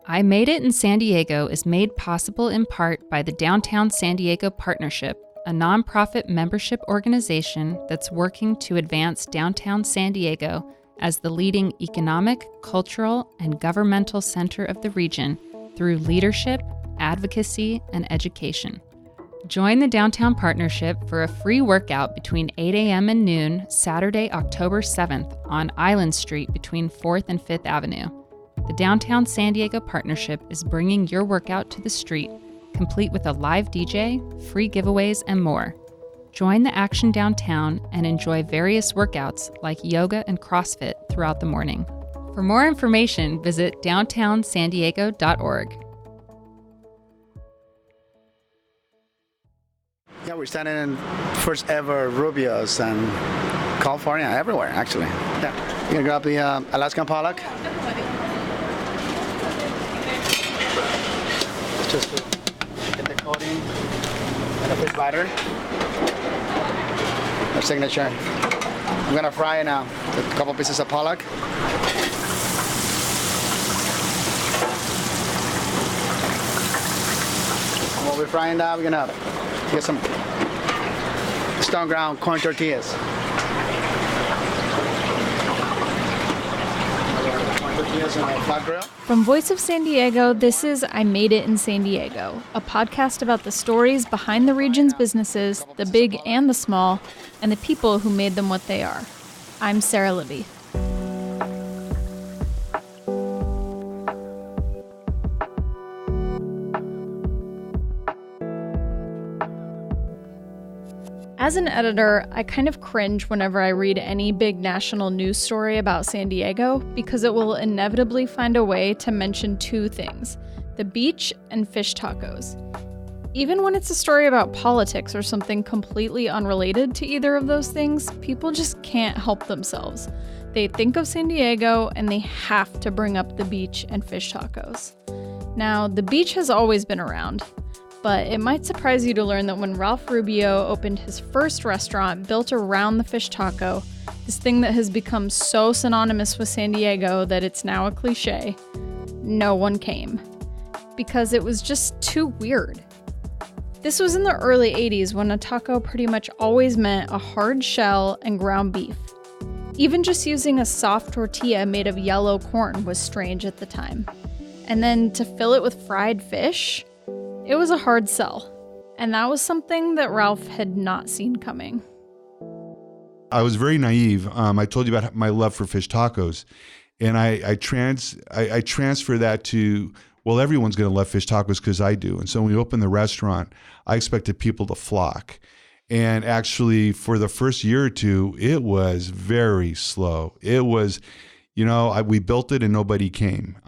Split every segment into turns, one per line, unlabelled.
I Made It in San Diego is made possible in part by the Downtown San Diego Partnership, a nonprofit membership organization that's working to advance downtown San Diego as the leading economic, cultural, and governmental center of the region through leadership, advocacy, and education. Join the Downtown Partnership for a free workout between 8 a.m. and noon, Saturday, October 7th on Island Street between 4th and 5th Avenue. The Downtown San Diego Partnership is bringing your workout to the street, complete with a live DJ, free giveaways, and more. Join the action downtown and enjoy various workouts like yoga and CrossFit throughout the morning. For more information, visit downtownsandiego.org.
Yeah, we're standing in first ever Rubio's in California, everywhere actually. Yeah. You gonna grab the Alaskan pollock? Just to get the coating and the fish batter. Our signature. I'm gonna fry it now with a couple pieces of pollock. And while we're frying that, we're gonna get some stone ground corn tortillas.
From Voice of San Diego, this is I Made It in San Diego, a podcast about the stories behind the region's businesses, the big and the small, and the people who made them what they are. I'm Sarah Libby. As an editor, I kind of cringe whenever I read any big national news story about San Diego because it will inevitably find a way to mention two things: the beach and fish tacos. Even when it's a story about politics or something completely unrelated to either of those things, people just can't help themselves. They think of San Diego and they have to bring up the beach and fish tacos. Now, the beach has always been around. But it might surprise you to learn that when Ralph Rubio opened his first restaurant built around the fish taco, this thing that has become so synonymous with San Diego that it's now a cliche, no one came. Because it was just too weird. This was in the early 80s when a taco pretty much always meant a hard shell and ground beef. Even just using a soft tortilla made of yellow corn was strange at the time. And then to fill it with fried fish? It was a hard sell, and that was something that Ralph had not seen coming.
I was very naive. I told you about my love for fish tacos, and I transfer that to, well, everyone's going to love fish tacos because I do. And so when we opened the restaurant, I expected people to flock. And actually, for the first year or two, it was very slow. It was, we built it and nobody came.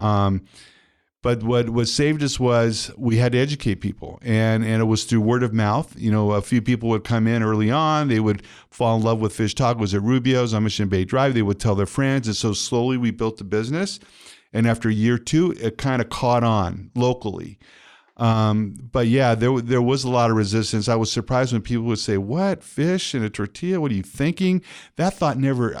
But what saved us was we had to educate people, and it was through word of mouth. A few people would come in early on. They would fall in love with fish tacos at Rubio's on Mission Bay Drive. They would tell their friends, and so slowly we built the business. And after year two, it kind of caught on locally. But yeah, there was a lot of resistance. I was surprised when people would say, "What, fish and a tortilla? What are you thinking?" That thought never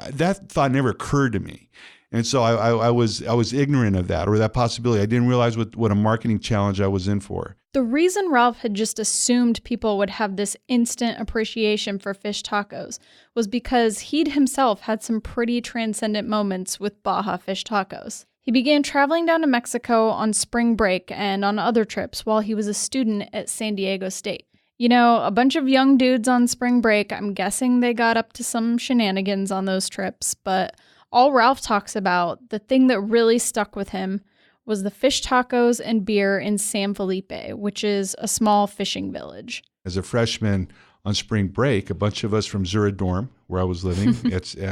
occurred to me. And so I was ignorant of that, or that possibility. I didn't realize what a marketing challenge I was in for.
The reason Ralph had just assumed people would have this instant appreciation for fish tacos was because he'd himself had some pretty transcendent moments with Baja fish tacos. He began traveling down to Mexico on spring break and on other trips while he was a student at San Diego State. A bunch of young dudes on spring break, I'm guessing they got up to some shenanigans on those trips, but all Ralph talks about, the thing that really stuck with him, was the fish tacos and beer in San Felipe, which is a small fishing village.
As a freshman on spring break, a bunch of us from Zura Dorm, where I was living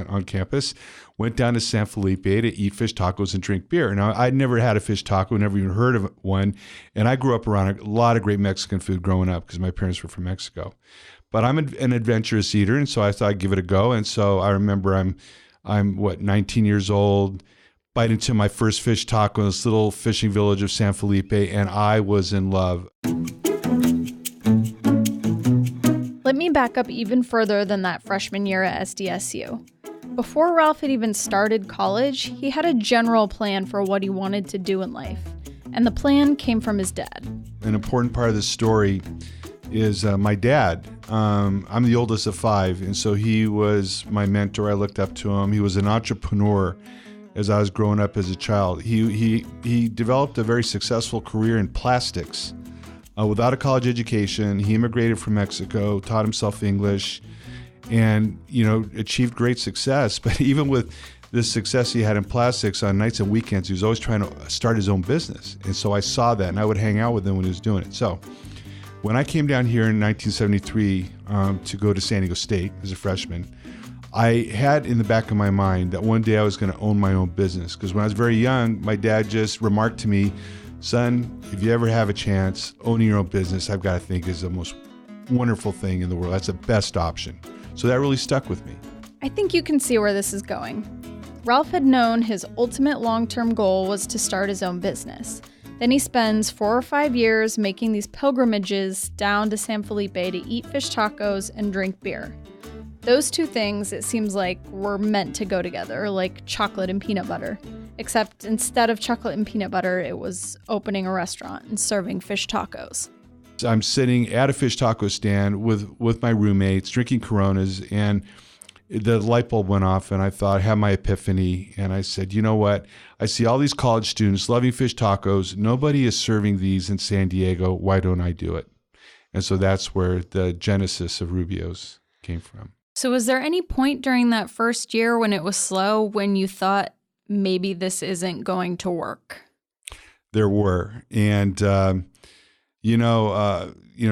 on campus, went down to San Felipe to eat fish tacos and drink beer. Now, I'd never had a fish taco, never even heard of one, and I grew up around a lot of great Mexican food growing up because my parents were from Mexico. But I'm an adventurous eater, and so I thought I'd give it a go. And so I remember I'm 19 years old, bite into my first fish taco in this little fishing village of San Felipe, and I was in love.
Let me back up even further than that freshman year at SDSU. Before Ralph had even started college, he had a general plan for what he wanted to do in life. And the plan came from his dad.
An important part of this story is my dad. I'm the oldest of 5, and so he was my mentor. I looked up to him. He was an entrepreneur as I was growing up as a child. He developed a very successful career in plastics without a college education. He immigrated from Mexico, taught himself English, and achieved great success. But even with this success he had in plastics, on nights and weekends, he was always trying to start his own business. And so I saw that, and I would hang out with him when he was doing it. So when I came down here in 1973 to go to San Diego State as a freshman, I had in the back of my mind that one day I was going to own my own business. Because when I was very young, my dad just remarked to me, "Son, if you ever have a chance, owning your own business, I've got to think is the most wonderful thing in the world. That's the best option." So that really stuck with me.
I think you can see where this is going. Ralph had known his ultimate long-term goal was to start his own business. Then he spends 4 or 5 years making these pilgrimages down to San Felipe to eat fish tacos and drink beer. Those two things, it seems like, were meant to go together, like chocolate and peanut butter. Except instead of chocolate and peanut butter, it was opening a restaurant and serving fish tacos.
I'm sitting at a fish taco stand with my roommates, drinking Coronas, and the light bulb went off, and I thought, I had my epiphany, and I said, you know what? I see all these college students loving fish tacos. Nobody is serving these in San Diego. Why don't I do it? And so that's where the genesis of Rubio's came from.
So was there any point during that first year when it was slow when you thought maybe this isn't going to work?
There were. And,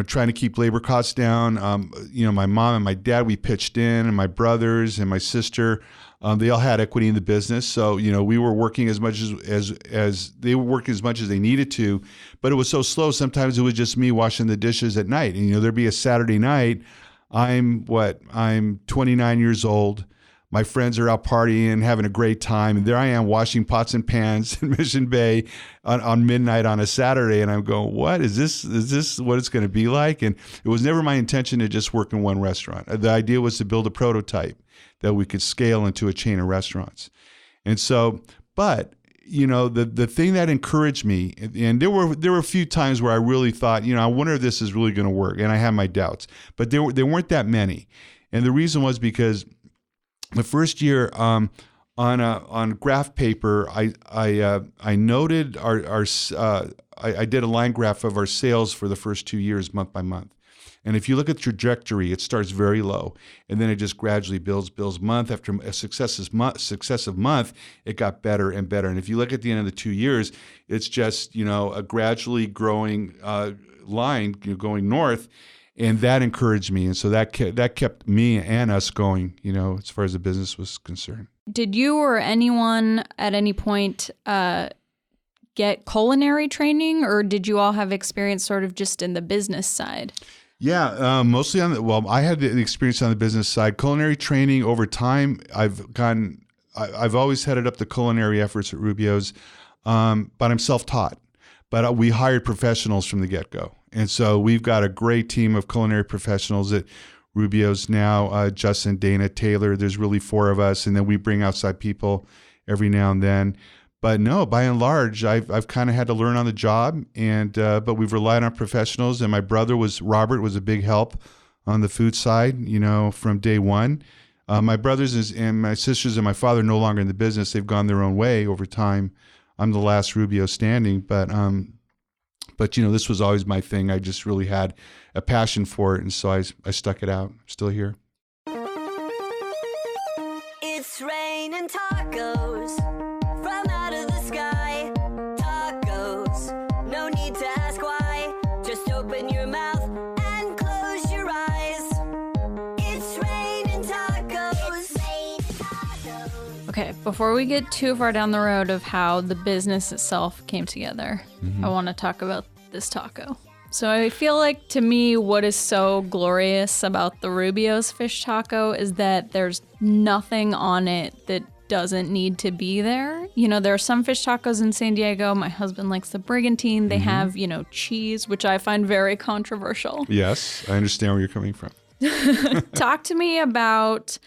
trying to keep labor costs down. My mom and my dad, we pitched in, and my brothers and my sister, they all had equity in the business. So, we were working as much as they were working as much as they needed to, but it was so slow. Sometimes it was just me washing the dishes at night. And, there'd be a Saturday night. I'm 29 years old. My friends are out partying, having a great time. And there I am washing pots and pans in Mission Bay on midnight on a Saturday. And I'm going, what is this? Is this what it's going to be like? And it was never my intention to just work in one restaurant. The idea was to build a prototype that we could scale into a chain of restaurants. And so, but, the thing that encouraged me, and there were a few times where I really thought, I wonder if this is really going to work. And I had my doubts, but there weren't that many. And the reason was because the first year, on graph paper, I noted I did a line graph of our sales for the first 2 years, month by month. And if you look at the trajectory, it starts very low, and then it just gradually builds month after a successive month. It got better and better. And if you look at the end of the 2 years, it's just a gradually growing line going north. And that encouraged me. And so that kept me and us going, as far as the business was concerned.
Did you or anyone at any point get culinary training, or did you all have experience sort of just in the business side?
Yeah, mostly I had the experience on the business side. Culinary training over time, I've always headed up the culinary efforts at Rubio's, but I'm self-taught. But we hired professionals from the get-go. And so we've got a great team of culinary professionals at Rubio's now, Justin, Dana, Taylor. There's really 4 of us, and then we bring outside people every now and then. But no, by and large, I've kind of had to learn on the job, and but we've relied on professionals. And my brother Robert was a big help on the food side, from day one. My brothers and my sisters and my father are no longer in the business. They've gone their own way over time. I'm the last Rubio standing, but this was always my thing. I just really had a passion for it, and so I stuck it out. I'm still here.
It's raining tacos from out of the sky. Tacos, no need to ask why. Just open your mouth and close your eyes. It's raining tacos. Okay, before we get too far down the road of how the business itself came together, I want to talk about this taco. So I feel like, to me, what is so glorious about the Rubio's fish taco is that there's nothing on it that doesn't need to be there. There are some fish tacos in San Diego. My husband likes the Brigantine. They have, cheese, which I find very controversial.
Yes, I understand where you're coming from.
Talk to me about,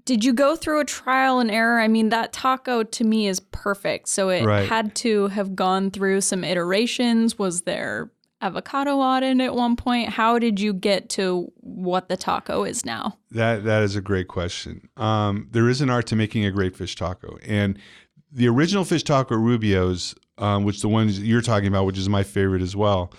Did you go through a trial and error? I mean, that taco to me is perfect. So it had to have gone through some iterations. Was there avocado on it at one point? How did you get to what the taco is now?
That is a great question. There is an art to making a great fish taco. And the original fish taco at Rubio's, which the ones you're talking about, which is my favorite as well,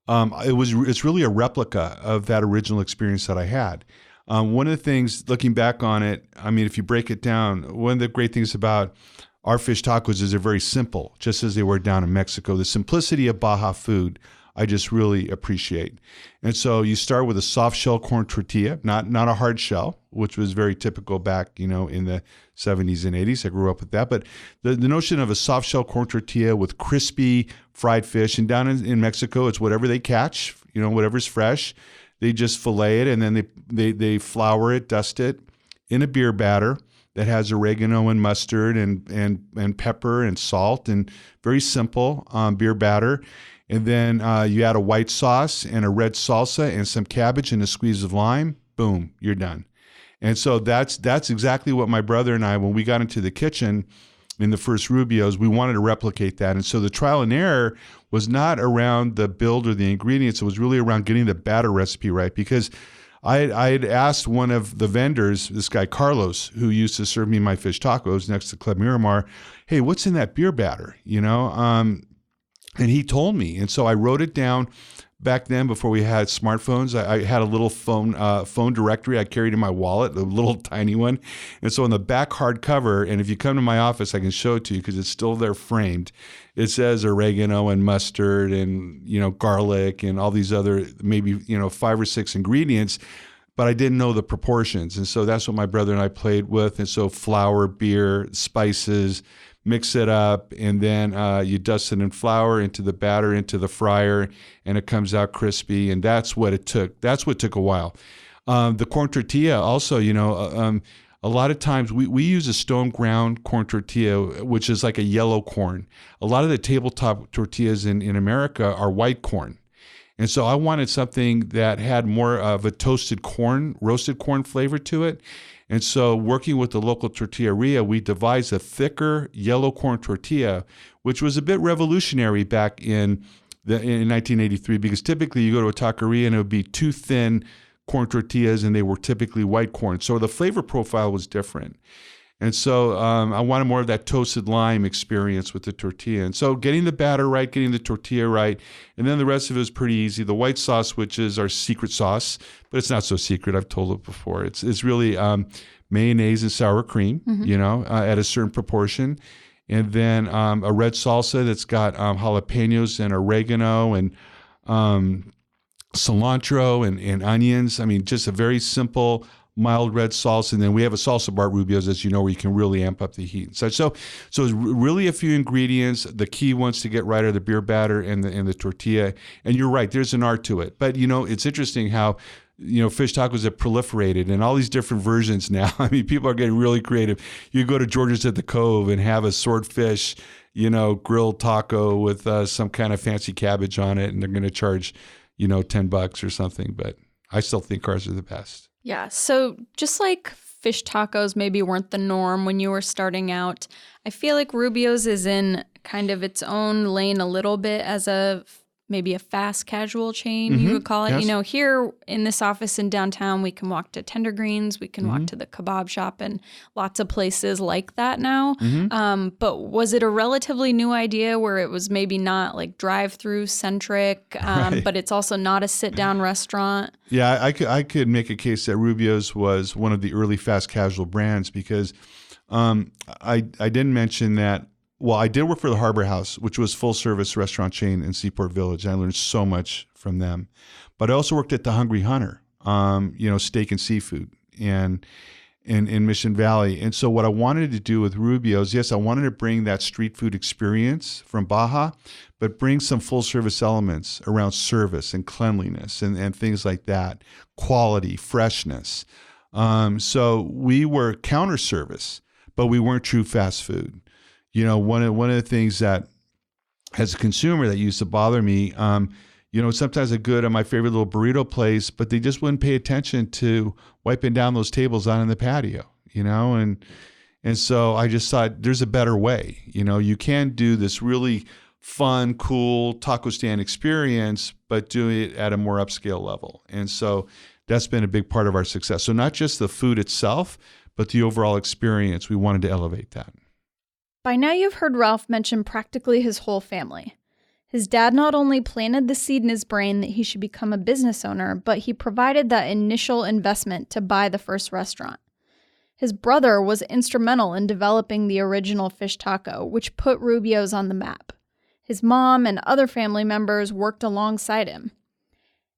it's really a replica of that original experience that I had. One of the things, looking back on it, I mean, if you break it down, one of the great things about our fish tacos is they're very simple, just as they were down in Mexico. The simplicity of Baja food, I just really appreciate. And so you start with a soft shell corn tortilla, not a hard shell, which was very typical back, in the 70s and 80s. I grew up with that. But the notion of a soft shell corn tortilla with crispy fried fish, and down in Mexico, it's whatever they catch, whatever's fresh. They just fillet it, and then they flour it, dust it in a beer batter that has oregano and mustard and pepper and salt, and very simple beer batter. And then you add a white sauce and a red salsa and some cabbage and a squeeze of lime. Boom, you're done. And so that's exactly what my brother and I, when we got into the kitchen in the first Rubio's, we wanted to replicate that. And so the trial and error was not around the build or the ingredients. It was really around getting the batter recipe right, because I had asked one of the vendors, this guy Carlos, who used to serve me my fish tacos next to Club Miramar, hey, what's in that beer batter? And he told me. And so I wrote it down. Back then, before we had smartphones, I had a little phone directory I carried in my wallet, a little tiny one. And so on the back hardcover, and if you come to my office, I can show it to you because it's still there framed. It says oregano and mustard and, garlic and all these other maybe, 5 or 6 ingredients, but I didn't know the proportions. And so that's what my brother and I played with. And so flour, beer, spices, mix it up, and then you dust it in flour into the batter, into the fryer, and it comes out crispy. And that's what it took. That's what took a while. The corn tortilla also, a lot of times we use a stone ground corn tortilla, which is like a yellow corn. A lot of the tabletop tortillas in America are white corn. And so I wanted something that had more of a roasted corn flavor to it. And so working with the local tortilleria, we devised a thicker yellow corn tortilla, which was a bit revolutionary back in 1983, because typically you go to a taqueria and it would be too thin corn tortillas, and they were typically white corn. So the flavor profile was different. And so I wanted more of that toasted lime experience with the tortilla. And so getting the batter right, getting the tortilla right, and then the rest of it was pretty easy. The white sauce, which is our secret sauce, but it's not so secret. I've told it before. It's really mayonnaise and sour cream, at a certain proportion. And then a red salsa that's got jalapenos and oregano and cilantro and onions. I mean, just a very simple, mild red salsa. And then we have a salsa bar at Rubio's, as you know, where you can really amp up the heat and such. So it's really a few ingredients. The key ones to get right are the beer batter and the tortilla. And you're right, there's an art to it. But, it's interesting how, fish tacos have proliferated and all these different versions now. I mean, people are getting really creative. You go to George's at the Cove and have a swordfish, grilled taco with some kind of fancy cabbage on it, and they're going to charge, $10 or something. But I still think ours are the best.
Yeah. So just like fish tacos maybe weren't the norm when you were starting out, I feel like Rubio's is in kind of its own lane a little bit as maybe a fast casual chain, you would call it.
Yes.
Here in this office in downtown, we can walk to Tender Greens, we can walk to the kebab shop, and lots of places like that now. But was it a relatively new idea where it was maybe not like drive-through centric,
Right.
but it's also not a sit-down restaurant?
Yeah, I could make a case that Rubio's was one of the early fast casual brands, because I didn't mention that. Well, I did work for the Harbor House, which was full-service restaurant chain in Seaport Village. I learned so much from them. But I also worked at the Hungry Hunter, steak and seafood, and in Mission Valley. And so what I wanted to do with Rubio's, yes, I wanted to bring that street food experience from Baja, but bring some full-service elements around service and cleanliness and things like that, quality, freshness. So we were counter service, but we weren't true fast food. One of the things that, as a consumer, that used to bother me, sometimes I go to my favorite little burrito place, but they just wouldn't pay attention to wiping down those tables out in the patio. And so I just thought there's a better way. You can do this really fun, cool taco stand experience, but do it at a more upscale level. And so that's been a big part of our success. So not just the food itself, but the overall experience. We wanted to elevate that.
By now you've heard Ralph mention practically his whole family. His dad not only planted the seed in his brain that he should become a business owner, but he provided that initial investment to buy the first restaurant. His brother was instrumental in developing the original fish taco, which put Rubio's on the map. His mom and other family members worked alongside him.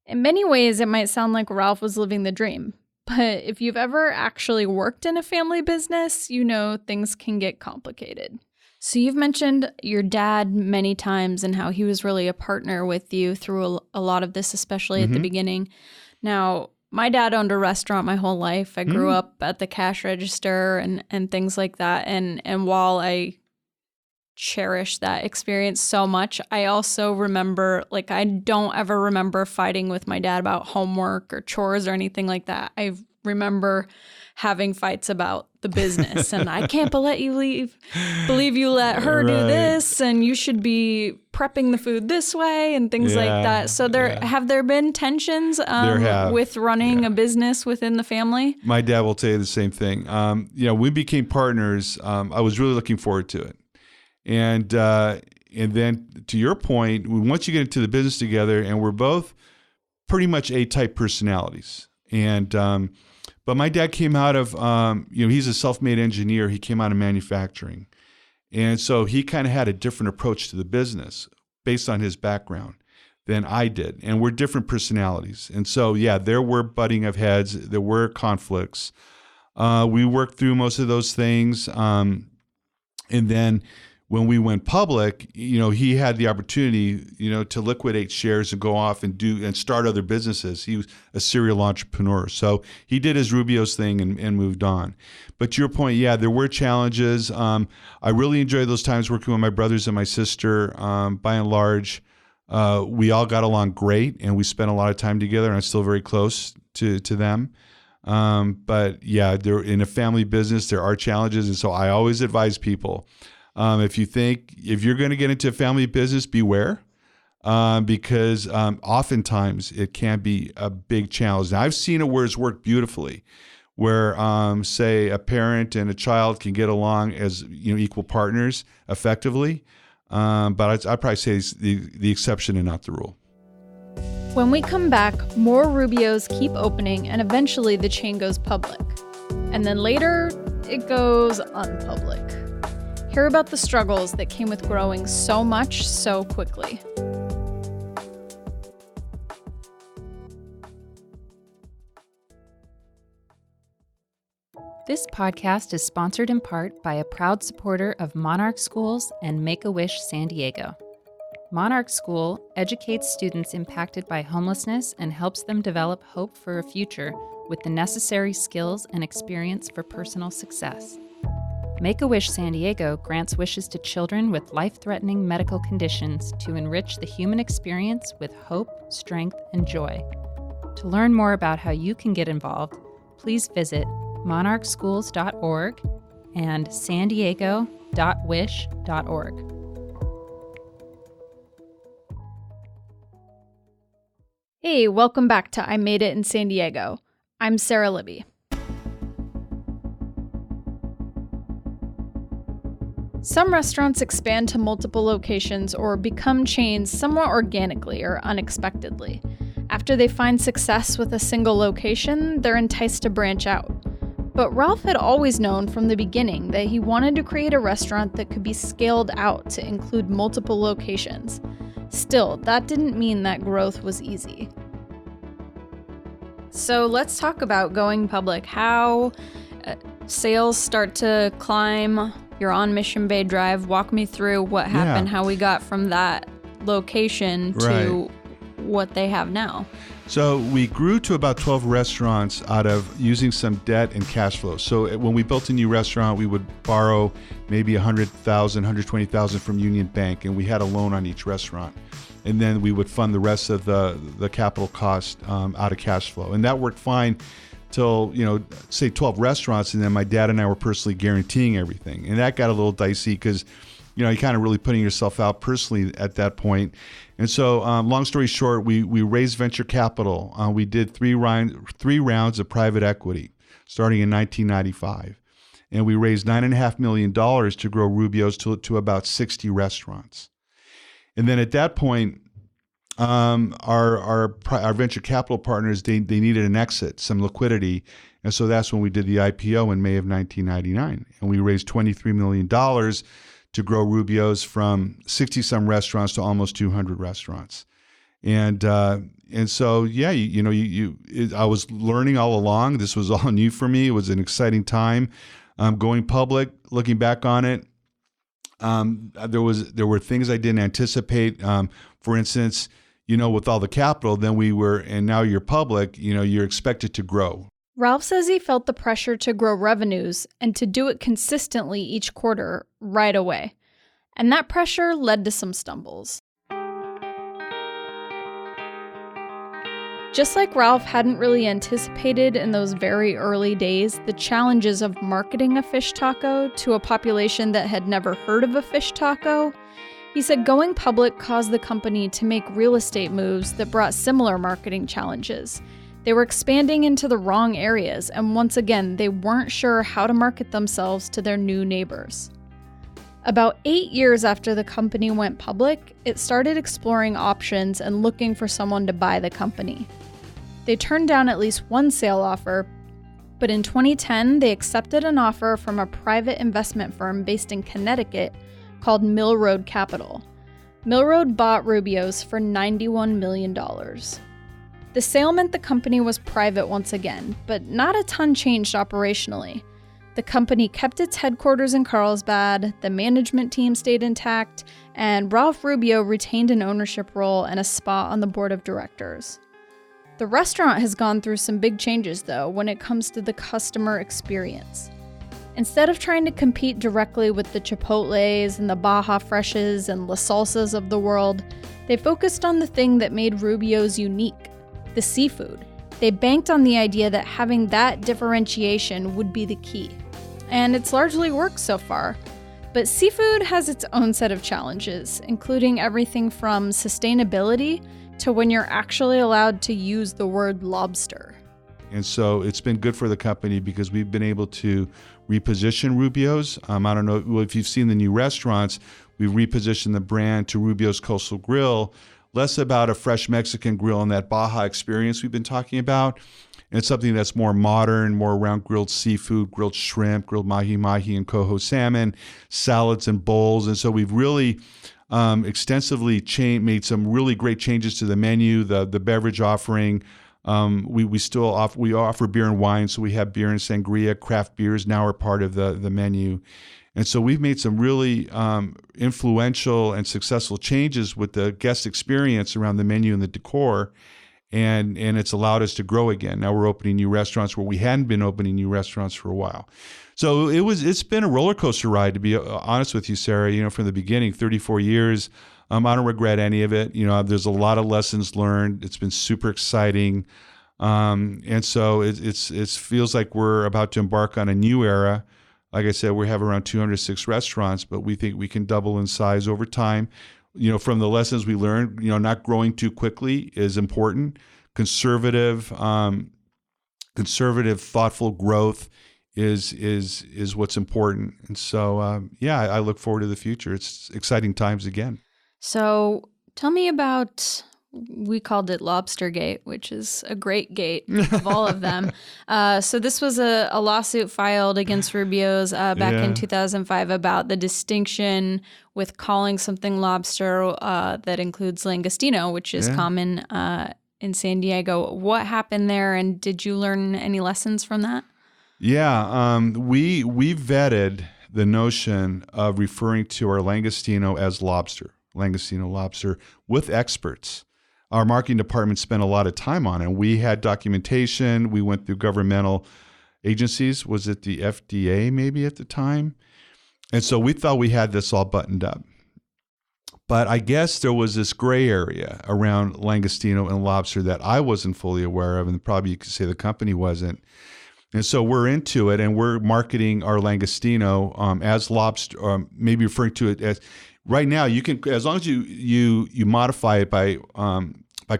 In many ways, it might sound like Ralph was living the dream, but if you've ever actually worked in a family business, you know things can get complicated. So you've mentioned your dad many times and how he was really a partner with you through a lot of this, especially at the beginning. Now, my dad owned a restaurant my whole life. I grew up at the cash register and things like that. And while I cherish that experience so much, I also remember, I don't ever remember fighting with my dad about homework or chores or anything like that. I remember having fights about the business and I can't believe you let her do this and you should be prepping the food this way and things like that. So have there been tensions with running a business within the family?
My dad will tell you the same thing. We became partners. I was really looking forward to it. And then to your point, once you get into the business together, and we're both pretty much A-type personalities. And but my dad came out of he's a self-made engineer. He came out of manufacturing, and so he kind of had a different approach to the business based on his background than I did. And we're different personalities. And so there were butting of heads. There were conflicts. We worked through most of those things, and then when we went public, he had the opportunity, to liquidate shares and go off and start other businesses. He was a serial entrepreneur. So he did his Rubio's thing and moved on. But to your point, there were challenges. I really enjoyed those times working with my brothers and my sister. By and large, we all got along great, and we spent a lot of time together, and I'm still very close to them. But they're in a family business, there are challenges. And so I always advise people, if you're going to get into a family business, beware, because oftentimes it can be a big challenge. Now, I've seen it where it's worked beautifully, where say a parent and a child can get along as equal partners effectively. But I'd probably say it's the exception and not the rule.
When we come back, more Rubios keep opening, and eventually the chain goes public. And then later, it goes unpublic. Hear about the struggles that came with growing so much so quickly.
This podcast is sponsored in part by a proud supporter of Monarch Schools and Make-A-Wish San Diego. Monarch School educates students impacted by homelessness and helps them develop hope for a future with the necessary skills and experience for personal success. Make-A-Wish San Diego grants wishes to children with life-threatening medical conditions to enrich the human experience with hope, strength, and joy. To learn more about how you can get involved, please visit monarchschools.org and sandiego.wish.org.
Hey, welcome back to I Made It in San Diego. I'm Sarah Libby. Some restaurants expand to multiple locations or become chains somewhat organically or unexpectedly. After they find success with a single location, they're enticed to branch out. But Ralph had always known from the beginning that he wanted to create a restaurant that could be scaled out to include multiple locations. Still, that didn't mean that growth was easy. So let's talk about going public. How sales start to climb. You're on Mission Bay Drive. Walk me through what happened, how we got from that location to what they have now.
So we grew to about 12 restaurants out of using some debt and cash flow. So when we built a new restaurant, we would borrow maybe $100,000, $120,000 from Union Bank, and we had a loan on each restaurant. And then we would fund the rest of the capital cost out of cash flow. And that worked fine till, say 12 restaurants, and then my dad and I were personally guaranteeing everything. And that got a little dicey because, you're kind of really putting yourself out personally at that point. And so, long story short, we raised venture capital. We did three rounds of private equity starting in 1995. And we raised $9.5 million to grow Rubio's to about 60 restaurants. And then at that point, our venture capital partners, they needed an exit, some liquidity. And so that's when we did the IPO in May of 1999. And we raised $23 million to grow Rubio's from 60-some restaurants to almost 200 restaurants. And so, yeah, I was learning all along. This was all new for me. It was an exciting time. Going public, looking back on it, there were things I didn't anticipate. For instance, with all the capital, and now you're public, you're expected to grow.
Ralph says he felt the pressure to grow revenues and to do it consistently each quarter right away. And that pressure led to some stumbles. Just like Ralph hadn't really anticipated in those very early days the challenges of marketing a fish taco to a population that had never heard of a fish taco, he said going public caused the company to make real estate moves that brought similar marketing challenges. They were expanding into the wrong areas, and once again, they weren't sure how to market themselves to their new neighbors. About 8 years after the company went public, it started exploring options and looking for someone to buy the company. They turned down at least one sale offer, but in 2010, they accepted an offer from a private investment firm based in Connecticut called Mill Road Capital. Mill Road bought Rubio's for $91 million. The sale meant the company was private once again, but not a ton changed operationally. The company kept its headquarters in Carlsbad, the management team stayed intact, and Ralph Rubio retained an ownership role and a spot on the board of directors. The restaurant has gone through some big changes, though, when it comes to the customer experience. Instead of trying to compete directly with the Chipotles and the Baja Freshes and La Salsas of the world, they focused on the thing that made Rubio's unique: the seafood. They banked on the idea that having that differentiation would be the key. And it's largely worked so far. But seafood has its own set of challenges, including everything from sustainability to when you're actually allowed to use the word lobster.
And so it's been good for the company because we've been able to reposition Rubio's. I don't know if you've seen the new restaurants. We've repositioned the brand to Rubio's Coastal Grill, less about a fresh Mexican grill and that Baja experience we've been talking about. And it's something that's more modern, more around grilled seafood, grilled shrimp, grilled mahi-mahi and coho salmon, salads and bowls. And so we've really extensively made some really great changes to the menu, the beverage offering. We still offer beer and wine, so we have beer and sangria. Craft beers now are part of the menu. And so we've made some really influential and successful changes with the guest experience around the menu and the decor, and it's allowed us to grow again. Now we're opening new restaurants where we hadn't been opening new restaurants for a while. So it's been a roller coaster ride, to be honest with you, Sarah. From the beginning, 34 years. I don't regret any of it. There's a lot of lessons learned. It's been super exciting, and so it feels like we're about to embark on a new era. Like I said, we have around 206 restaurants, but we think we can double in size over time. From the lessons we learned, not growing too quickly is important. Conservative, thoughtful growth is what's important. And so, I look forward to the future. It's exciting times again.
So tell me about, we called it Lobster Gate, which is a great gate of all of them. So this was a lawsuit filed against Rubio's back in 2005 about the distinction with calling something lobster that includes langostino, which is common in San Diego. What happened there, and did you learn any lessons from that? Yeah,
we vetted the notion of referring to our langostino as langostino lobster with experts. Our marketing department spent a lot of time on it. We had documentation. We went through governmental agencies. Was it the FDA maybe at the time? And so we thought we had this all buttoned up. But I guess there was this gray area around langostino and lobster that I wasn't fully aware of, and probably you could say the company wasn't. And so we're into it, and we're marketing our langostino as lobster, maybe referring to it as. Right now, you can, as long as you modify it by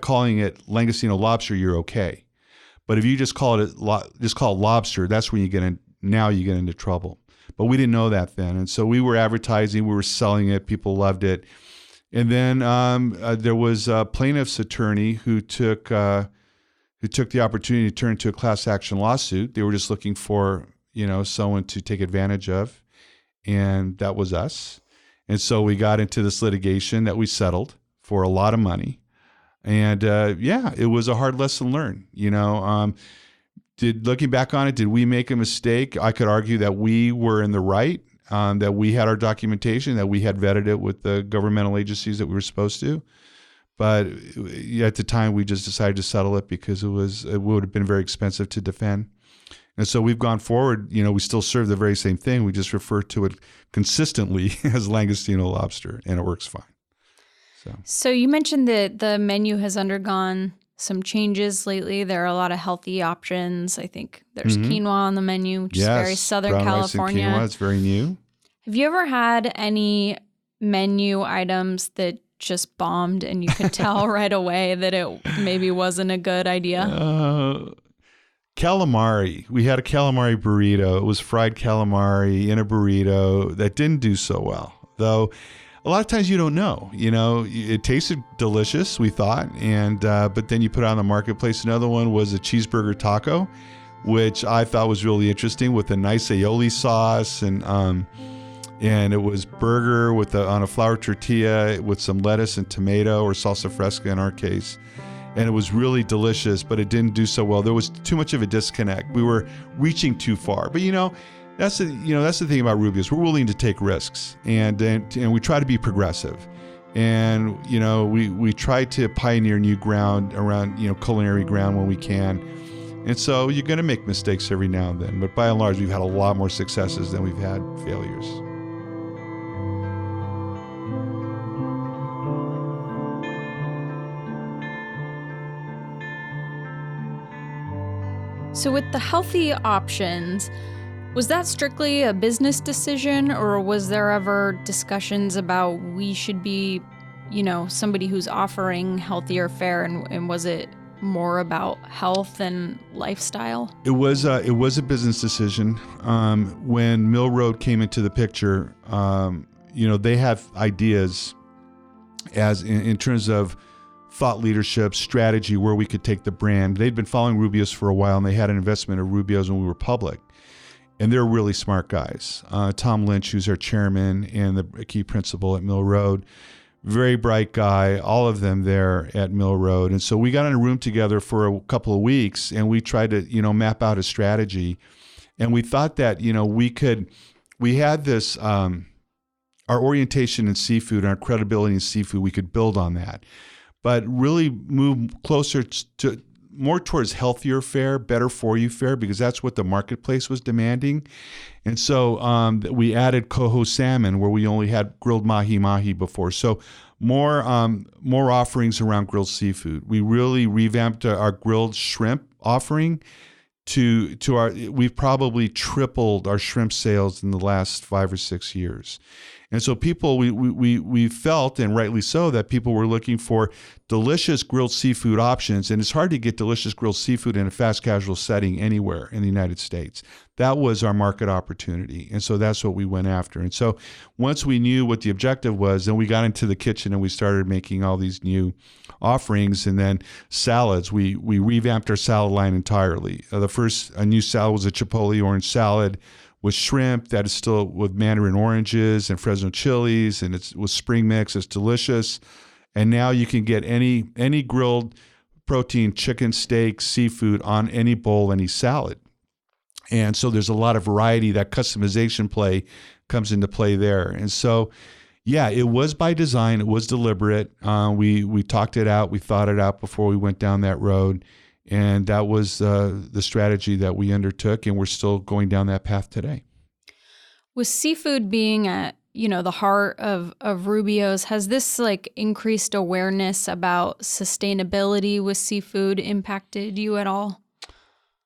calling it langostino lobster, you're okay. But if you just call it lobster, that's when you get into trouble. But we didn't know that then, and so we were advertising, we were selling it, people loved it. And then there was a plaintiff's attorney who took the opportunity to turn into a class action lawsuit. They were just looking for someone to take advantage of, and that was us. And so we got into this litigation that we settled for a lot of money, and it was a hard lesson learned. Looking back on it, did we make a mistake? I could argue that we were in the right. That we had our documentation, that we had vetted it with the governmental agencies that we were supposed to. But at the time, we just decided to settle it because it would have been very expensive to defend. And so we've gone forward, we still serve the very same thing. We just refer to it consistently as langostino lobster, and it works fine.
So you mentioned that the menu has undergone some changes lately. There are a lot of healthy options. I think there's quinoa on the menu, which is very Southern
brown
California.
Rice and quinoa, it's very new.
Have you ever had any menu items that just bombed and you could tell right away that it maybe wasn't a good idea?
Calamari. We had a calamari burrito. It was fried calamari in a burrito that didn't do so well, though. A lot of times you don't know, it tasted delicious, we thought. And, but then you put it on the marketplace. Another one was a cheeseburger taco, which I thought was really interesting with a nice aioli sauce. And it was burger on a flour tortilla with some lettuce and tomato, or salsa fresca in our case. And it was really delicious, but it didn't do so well. There was too much of a disconnect. We were reaching too far, but that's the thing about Rubio's. We're willing to take risks, and we try to be progressive, and we try to pioneer new ground around culinary ground when we can, and so you're going to make mistakes every now and then. But by and large, we've had a lot more successes than we've had failures.
So with the healthy options, was that strictly a business decision, or was there ever discussions about we should be, somebody who's offering healthier fare, and was it more about health and lifestyle? It was
a business decision. When Mill Road came into the picture, they have ideas as in terms of thought leadership, strategy, where we could take the brand. They'd been following Rubio's for a while, and they had an investment in Rubio's when we were public. And they're really smart guys. Tom Lynch, who's our chairman and the key principal at Mill Road, very bright guy, all of them there at Mill Road. And so we got in a room together for a couple of weeks, and we tried to, map out a strategy. And we thought that, we had this, our orientation in seafood, our credibility in seafood, we could build on that. But really move closer to more towards healthier fare, better for you fare, because that's what the marketplace was demanding. And so we added coho salmon, where we only had grilled mahi-mahi before. So more offerings around grilled seafood. We really revamped our grilled shrimp offering we've probably tripled our shrimp sales in the last 5 or 6 years. And so people, we felt, and rightly so, that people were looking for delicious grilled seafood options. And it's hard to get delicious grilled seafood in a fast casual setting anywhere in the United States. That was our market opportunity. And so that's what we went after. And so once we knew what the objective was, then we got into the kitchen and we started making all these new offerings. And then salads, we revamped our salad line entirely. A new salad was a chipotle orange salad with shrimp that is still with mandarin oranges and Fresno chilies, and it's with spring mix. It's delicious. And now you can get any grilled protein, chicken, steak, seafood on any bowl, any salad. And so there's a lot of variety. That customization play comes into play there. And so, yeah, it was by design. It was deliberate. We talked it out. We thought it out before we went down that road. And that was the strategy that we undertook, and we're still going down that path today.
With seafood being at the heart of Rubio's, has this like increased awareness about sustainability with seafood impacted you at all?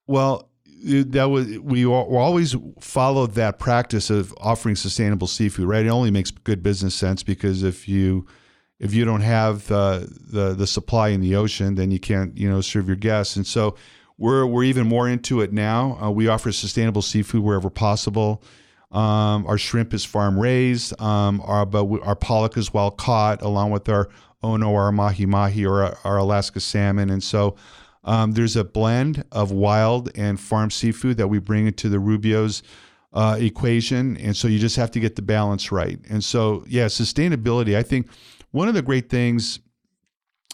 Well, we always followed that practice of offering sustainable seafood, right? It only makes good business sense, because if you don't have the supply in the ocean, then you can't serve your guests. And so we're even more into it now. We offer sustainable seafood wherever possible. Our shrimp is farm raised, but our pollock is wild caught, along with our ono, our mahi-mahi, or our Alaska salmon. And so there's a blend of wild and farm seafood that we bring into the Rubio's equation. And so you just have to get the balance right. And so, yeah, sustainability, I think one of the great things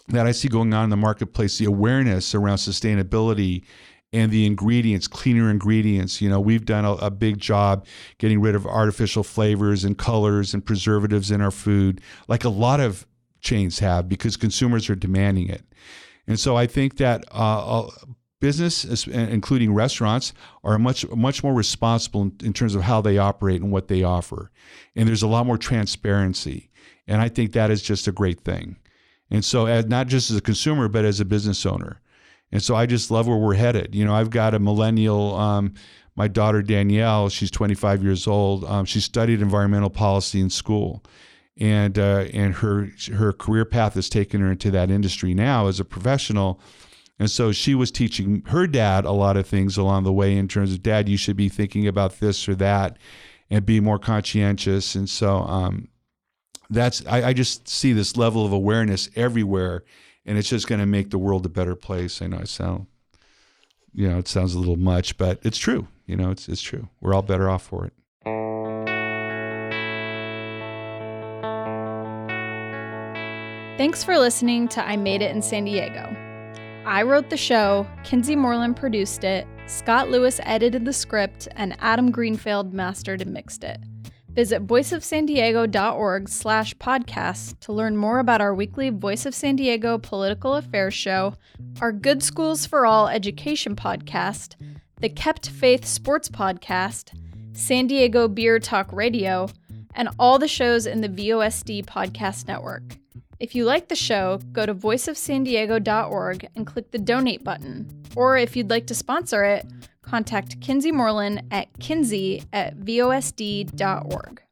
that I see going on in the marketplace, the awareness around sustainability and the ingredients, cleaner ingredients. We've done a big job getting rid of artificial flavors and colors and preservatives in our food, like a lot of chains have, because consumers are demanding it. And so I think that business, including restaurants, are much more responsible in terms of how they operate and what they offer. And there's a lot more transparency. And I think that is just a great thing. And so not just as a consumer, but as a business owner. And so I just love where we're headed. I've got a millennial, my daughter Danielle, she's 25 years old. She studied environmental policy in school. And her career path has taken her into that industry now as a professional. And so she was teaching her dad a lot of things along the way in terms of, Dad, you should be thinking about this or that and be more conscientious. And so I just see this level of awareness everywhere, and it's just going to make the world a better place. I know it sounds a little much, but it's true. It's true. We're all better off for it.
Thanks for listening to I Made It in San Diego. I wrote the show, Kinsey Moreland produced it, Scott Lewis edited the script, and Adam Greenfield mastered and mixed it. Visit voiceofsandiego.org/podcast to learn more about our weekly Voice of San Diego political affairs show, our Good Schools for All education podcast, the Kept Faith sports podcast, San Diego Beer Talk Radio, and all the shows in the VOSD podcast network. If you like the show, go to voiceofsandiego.org and click the donate button. Or if you'd like to sponsor it, contact Kinsey Moreland at kinsey@vosd.org.